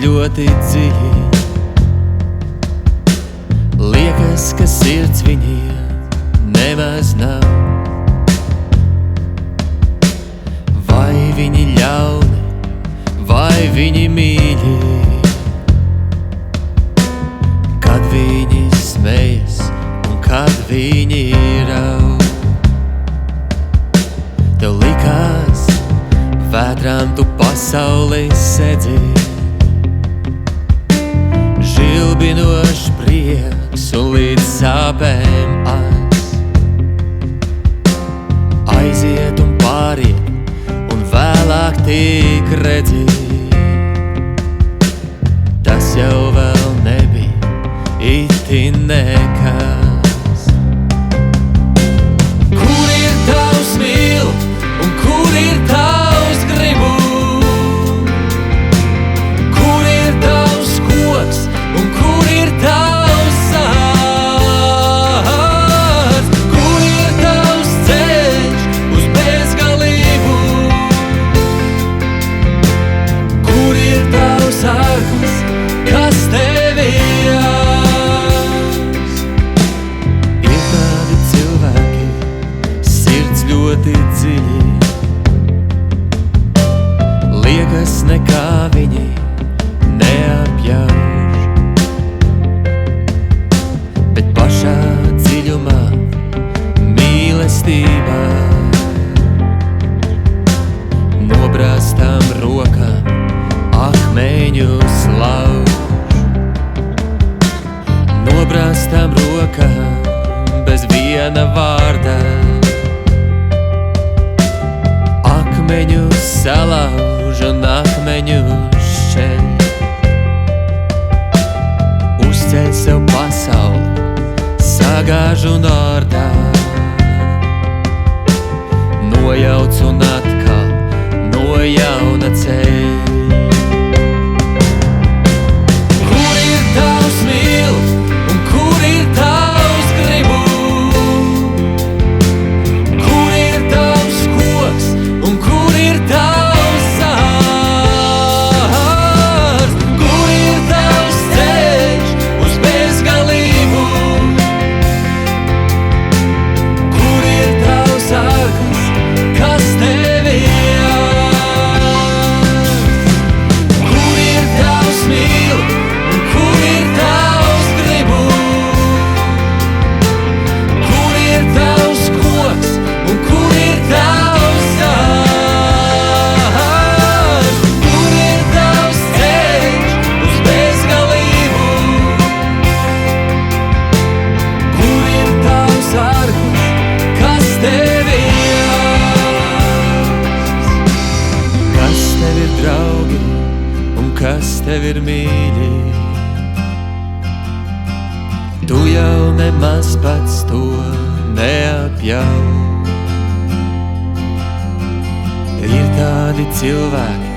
ļoti dziļi. Liekas, ka sirds viņiem nemaz nav. Vai viņi ļauni, vai viņi mīļi? Kad viņi smejas un kad viņi raud. Tev likās, vētrām tu pasaulē sedzi. Žilbinošs prieks un līdz sāpēm as. Aiziet un pāriet un vēlāk tik redzi. Tas jau vēl nebija itin nekas. Kur ir tavs mīl un kur ir tavs gribu? Kur ir tavs koks un kur ir tavs sāds? Kur ir tavs ceļš uz bezgalību? Kur ir tavs arklis, kas tevi ās? Ir tādi cilvēki, sirds ļoti dziļi. Liekas, nekā viņi neapjauš, bet pašā dziļumā mīlestībā nobrāztām rokām akmeņus lauž. Nobrāztām rokām bez viena vārda akmeņus salauž un akmeņus šķeļ. Uzceļ sev pasauli, sagāž un ārdā, nojauc un atkal no jauna ceļ. Kur ir tavs mīl un kur ir tavs gribu? Kur ir tavs koks un kur ir tavs sāds? Kur ir tavs ceļš uz bezgalību? Kur ir tavs arklis, kas tevi ās? Kur ir tavs mīl un kur ir tavs gribu? Kur ir tavs koks un kur ir tavs sāds? Kur ir tavs ceļš uz bezgalību? Kur ir tavs arklis, kas tevi ās? Kas tev ir draugi un kas tev ir mīļi? Tu jau nemaz pats to neapjauj. Ir tādi cilvēki,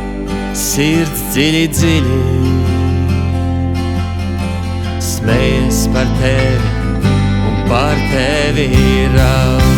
sirds dziļi dziļi, smejas par tevi un par tevi raud.